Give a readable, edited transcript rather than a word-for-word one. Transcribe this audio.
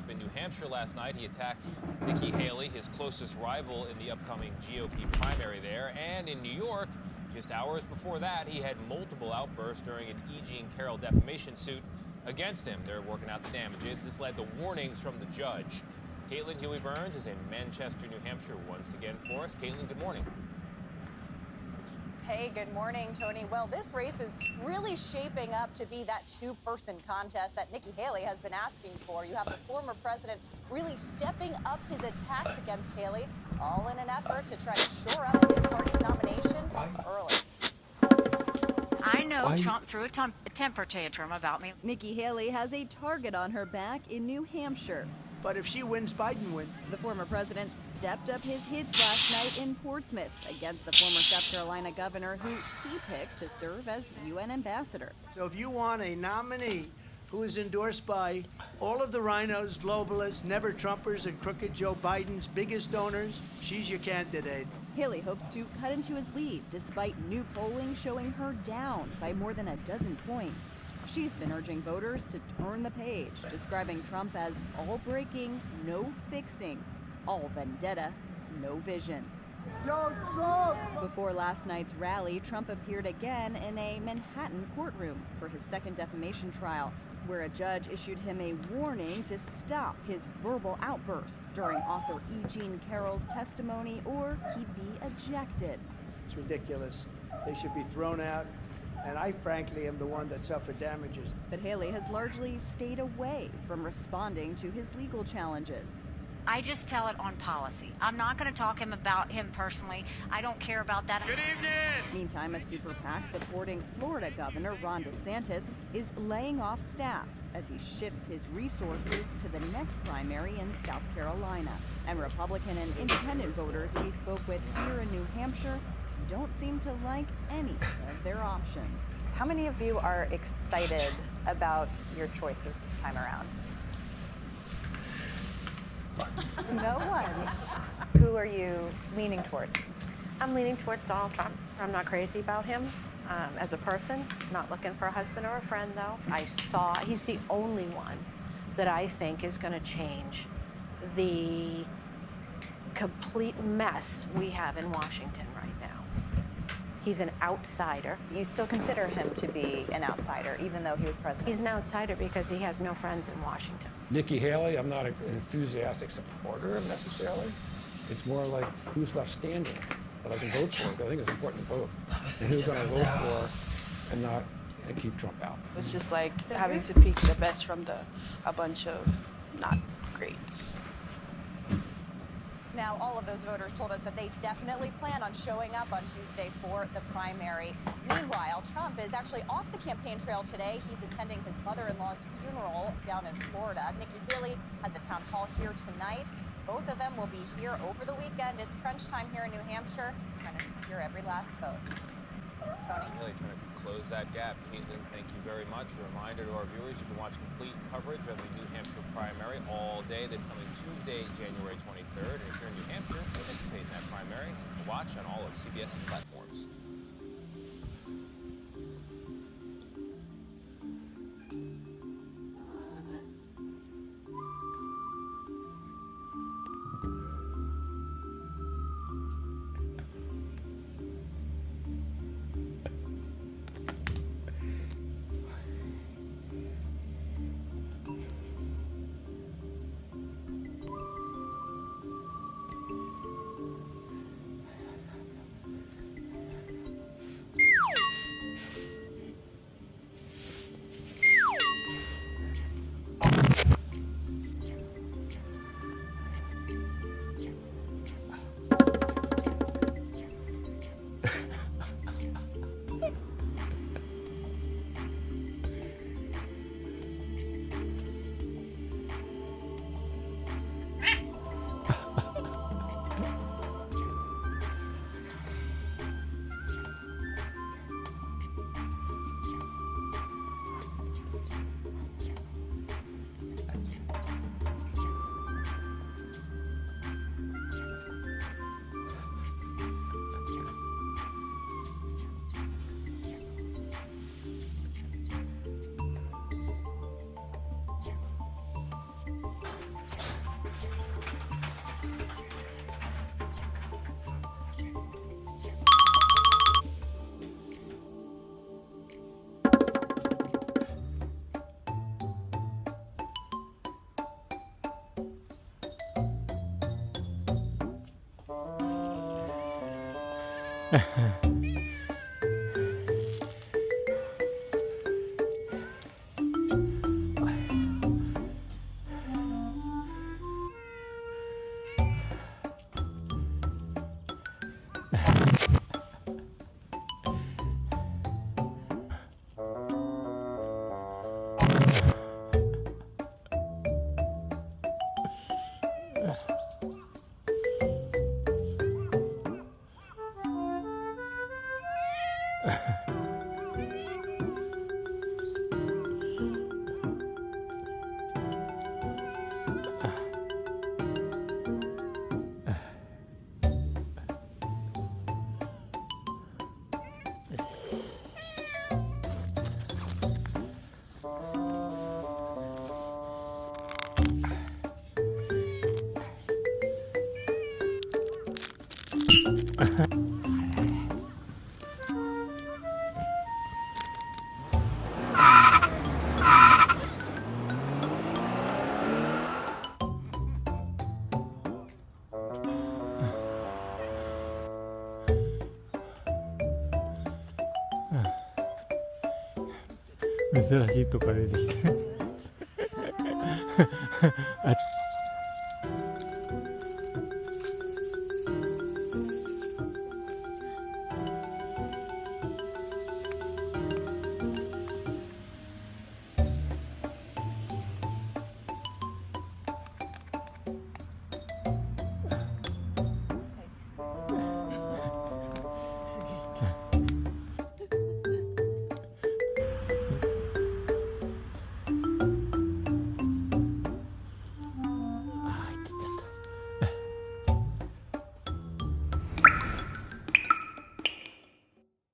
Trump in New Hampshire last night. He attacked Nikki Haley, his closest rival in the upcoming GOP primary there. And in New York, just hours before that, he had multiple outbursts during an E. Jean Carroll defamation suit against him. They're working out the damages. This led to warnings from the judge. Caitlin Huey-Burns is in Manchester, New Hampshire once again for us. Caitlin, good morning. Hey, good morning, Tony. Well, this race is really shaping up to be that two-person contest that Nikki Haley has been asking for. You have the former president really stepping up his attacks against Haley, all in an effort to try to shore up his party's nomination early. I know Trump threw a temper tantrum about me. Nikki Haley has a target on her back in New Hampshire. But if she wins, Biden wins. The former president stepped up his hits last night in Portsmouth against the former South Carolina governor who he picked to serve as UN ambassador. So if you want a nominee who is endorsed by all of the rhinos, globalists, never-Trumpers, and crooked Joe Biden's biggest donors, she's your candidate. Haley hopes to cut into his lead despite new polling showing her down by more than a dozen points. She's been urging voters to turn the page, describing Trump as all breaking, no fixing, all vendetta, no vision. Yo, Trump! Before last night's rally, Trump appeared again in a Manhattan courtroom for his second defamation trial, where a judge issued him a warning to stop his verbal outbursts during author E. Jean Carroll's testimony or he'd be ejected. It's ridiculous. They should be thrown out. And I, frankly, am the one that suffered damages. But Haley has largely stayed away from responding to his legal challenges. I just tell it on policy. I'm not going to talk about him personally. I don't care about that. Good evening. Meantime, a super PAC supporting Florida Governor Ron DeSantis is laying off staff as he shifts his resources to the next primary in South Carolina. And Republican and independent voters we spoke with here in New Hampshire don't seem to like any of their options. How many of you are excited about your choices this time around? No one. Who are you leaning towards? I'm leaning towards Donald Trump. I'm not crazy about him as a person. Not looking for a husband or a friend, though. He's the only one that I think is going to change the complete mess we have in Washington right now. He's an outsider. You still consider him to be an outsider, even though he was president? He's an outsider because he has no friends in Washington. Nikki Haley, I'm not an enthusiastic supporter of necessarily. It's more like who's left standing that I can vote for. I think it's important to vote. And who's going to vote for and keep Trump out. It's just like having to pick the best from a bunch of not greats. Now, all of those voters told us that they definitely plan on showing up on Tuesday for the primary. Meanwhile, Trump is actually off the campaign trail today. He's attending his mother-in-law's funeral down in Florida. Nikki Haley has a town hall here tonight. Both of them will be here over the weekend. It's crunch time here in New Hampshire, trying to secure every last vote. Tony? Haley trying to close that gap. Caitlin, thank you very much. A reminder to our viewers, you can watch complete coverage of the New Hampshire primary all day this coming Tuesday, January 23rd. And if you're in New Hampshire, participate in that primary and watch on all of CBS's platforms. 珍しいとか出てきてあ